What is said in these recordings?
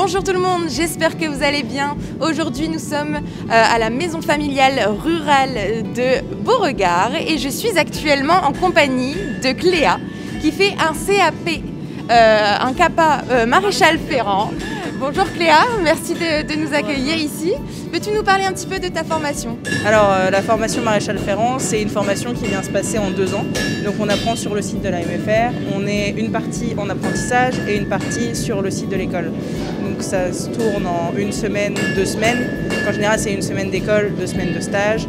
Bonjour tout le monde, j'espère que vous allez bien. Aujourd'hui nous sommes à la maison familiale rurale de Beauregard et je suis actuellement en compagnie de Cléa qui fait un CAP, un CAPA Maréchal Ferrand. Bonjour Cléa, merci de nous accueillir ici. Peux-tu nous parler un petit peu de ta formation? Alors la formation Maréchal Ferrand, c'est une formation qui vient se passer en 2 ans. Donc on apprend sur le site de la MFR, on est une partie en apprentissage et une partie sur le site de l'école. Donc ça se tourne en 1 semaine, 2 semaines. En général c'est 1 semaine d'école, 2 semaines de stage.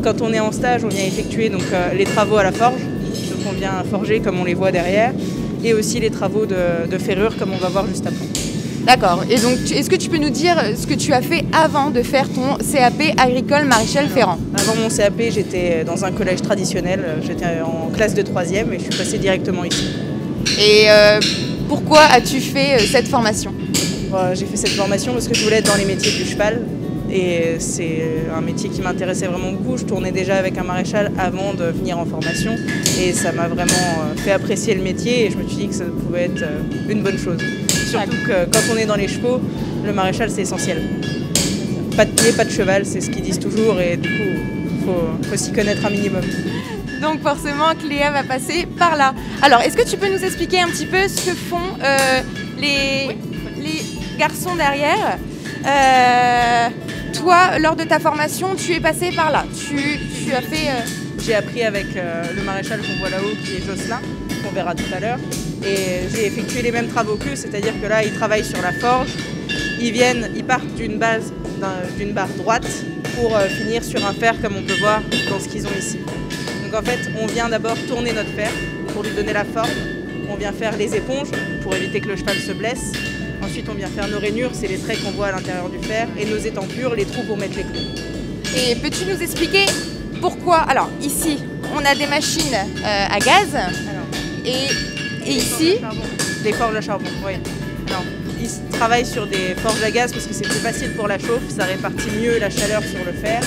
Quand on est en stage, on vient effectuer donc, les travaux à la forge. Donc on vient forger comme on les voit derrière. Et aussi les travaux de ferrure comme on va voir juste après. D'accord. Et donc, est-ce que tu peux nous dire ce que tu as fait avant de faire ton CAP agricole Maréchal Ferrand? Avant mon CAP, j'étais dans un collège traditionnel. J'étais en classe de 3e et je suis passée directement ici. Et pourquoi as-tu fait cette formation? J'ai fait cette formation parce que je voulais être dans les métiers du cheval. Et c'est un métier qui m'intéressait vraiment beaucoup. Je tournais déjà avec un maréchal avant de venir en formation. Et ça m'a vraiment fait apprécier le métier et je me suis dit que ça pouvait être une bonne chose. Surtout que quand on est dans les chevaux, le maréchal c'est essentiel. Pas de pied, pas de cheval, c'est ce qu'ils disent toujours et du coup, faut s'y connaître un minimum. Donc forcément, Cléa va passer par là. Alors, est-ce que tu peux nous expliquer un petit peu ce que font les garçons derrière? Toi, lors de ta formation, tu es passé par là. Tu as fait... J'ai appris avec le maréchal qu'on voit là-haut, qui est Jocelyn, qu'on verra tout à l'heure. Et j'ai effectué les mêmes travaux qu'eux, c'est-à-dire que là, ils travaillent sur la forge. Ils partent d'une barre droite pour finir sur un fer, comme on peut voir dans ce qu'ils ont ici. Donc en fait, on vient d'abord tourner notre fer pour lui donner la forme. On vient faire les éponges pour éviter que le cheval se blesse. Ensuite, on vient faire nos rainures, c'est les traits qu'on voit à l'intérieur du fer, et nos étampures, les trous pour mettre les clous. Et peux-tu nous expliquer pourquoi? Alors, ici, on a des machines à gaz, et ici... Des forges à charbon, oui. Alors, ils travaillent sur des forges à gaz parce que c'est plus facile pour la chauffe, ça répartit mieux la chaleur sur le fer,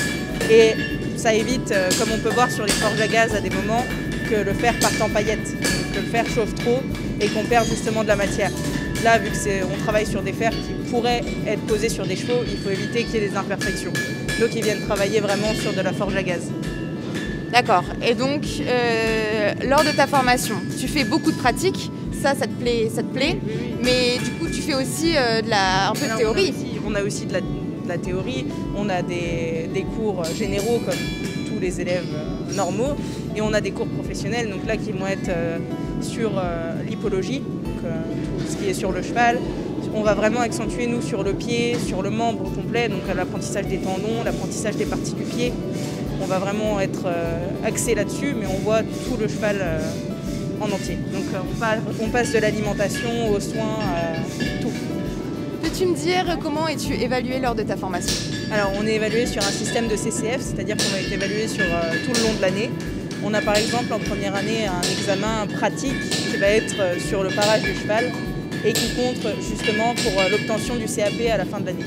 et ça évite, comme on peut voir sur les forges à gaz à des moments, que le fer parte en paillettes, que le fer chauffe trop et qu'on perd justement de la matière. Là, vu qu'on travaille sur des fers qui pourraient être posés sur des chevaux, il faut éviter qu'il y ait des imperfections. Donc ils viennent travailler vraiment sur de la forge à gaz. D'accord. Et donc, lors de ta formation, tu fais beaucoup de pratiques. Ça te plaît, oui. Mais du coup, tu fais aussi un peu de théorie. On a aussi de la théorie. On a des cours généraux comme tous les élèves normaux. Et on a des cours professionnels, donc là qui vont être sur l'hippologie. Tout ce qui est sur le cheval. On va vraiment accentuer nous sur le pied, sur le membre complet, donc l'apprentissage des tendons, l'apprentissage des parties du pied. On va vraiment être axé là-dessus, mais on voit tout le cheval en entier. Donc on passe de l'alimentation aux soins, tout. Peux-tu me dire comment es-tu évalué lors de ta formation? Alors on est évalué sur un système de CCF, c'est-à-dire qu'on va être évalué sur tout le long de l'année. On a par exemple en première année un examen pratique qui va être sur le parage du cheval et qui compte justement pour l'obtention du CAP à la fin de l'année.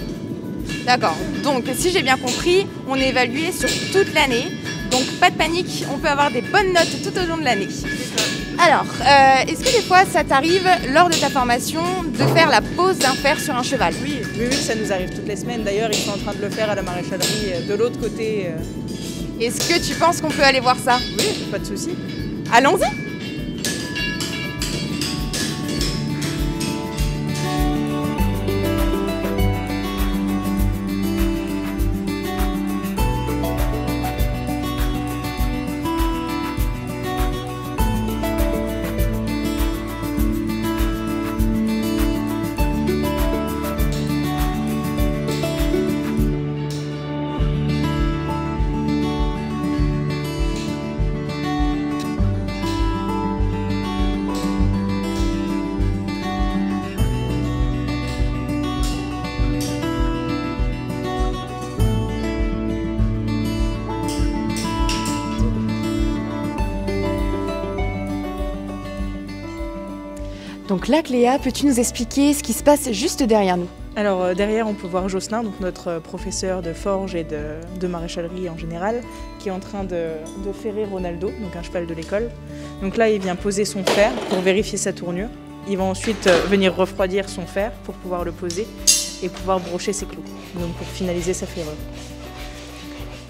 D'accord, donc si j'ai bien compris, on est évalué sur toute l'année, donc pas de panique, on peut avoir des bonnes notes tout au long de l'année. Alors, est-ce que des fois ça t'arrive lors de ta formation de faire la pose d'un fer sur un cheval? Oui, ça nous arrive toutes les semaines. D'ailleurs, ils sont en train de le faire à la maréchalerie de l'autre côté. Est-ce que tu penses qu'on peut aller voir ça? Oui, pas de souci. Allons-y! Donc là, Cléa, peux-tu nous expliquer ce qui se passe juste derrière nous? Alors derrière, on peut voir Jocelyn, donc notre professeur de forge et de maréchalerie en général, qui est en train de ferrer Ronaldo, donc un cheval de l'école. Donc là, il vient poser son fer pour vérifier sa tournure. Il va ensuite venir refroidir son fer pour pouvoir le poser. et pouvoir brocher ses clous, donc pour finaliser sa ferrure.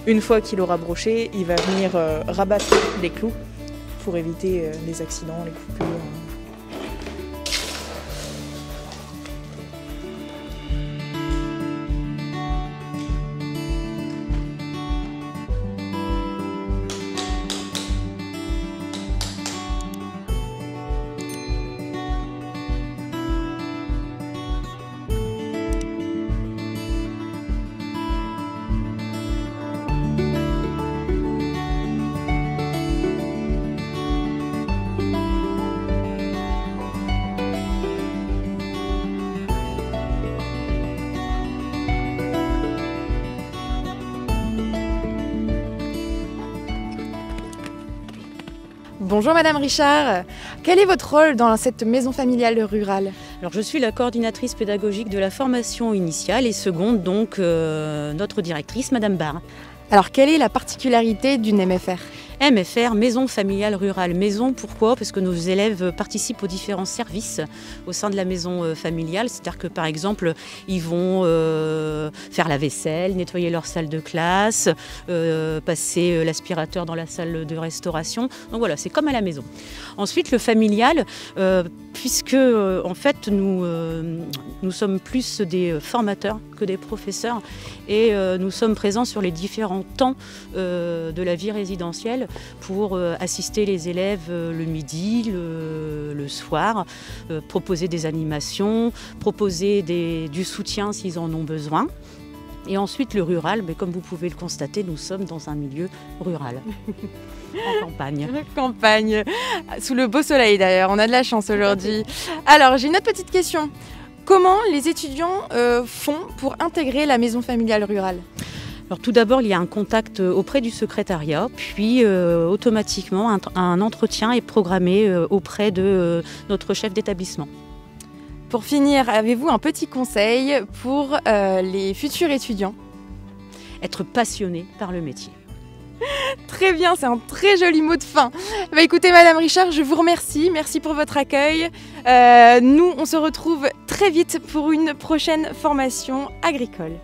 Une fois qu'il aura broché, il va venir rabattre les clous pour éviter les accidents, les coupures. Bonjour Madame Richard, quel est votre rôle dans cette maison familiale rurale? Alors, je suis la coordinatrice pédagogique de la formation initiale et seconde donc notre directrice, Madame Barre. Alors quelle est la particularité d'une MFR? MFR, Maison Familiale Rurale. Maison, pourquoi? Parce que nos élèves participent aux différents services au sein de la maison familiale. C'est-à-dire que par exemple, ils vont faire la vaisselle, nettoyer leur salle de classe, passer l'aspirateur dans la salle de restauration. Donc voilà, c'est comme à la maison. Ensuite, le familial, puisque en fait nous sommes plus des formateurs que des professeurs et nous sommes présents sur les différents temps de la vie résidentielle pour assister les élèves le midi, le soir, proposer des animations, proposer du soutien s'ils en ont besoin. Et ensuite le rural, mais comme vous pouvez le constater, nous sommes dans un milieu rural, en campagne. Campagne, sous le beau soleil d'ailleurs, on a de la chance aujourd'hui. Alors j'ai une autre petite question. Comment les étudiants font pour intégrer la maison familiale rurale? Alors tout d'abord, il y a un contact auprès du secrétariat, puis automatiquement un entretien est programmé auprès de notre chef d'établissement. Pour finir, avez-vous un petit conseil pour les futurs étudiants? Être passionné par le métier. Très bien, c'est un très joli mot de fin. Bah, écoutez Madame Richard, je vous remercie. Merci pour votre accueil. Nous, on se retrouve très vite pour une prochaine formation agricole.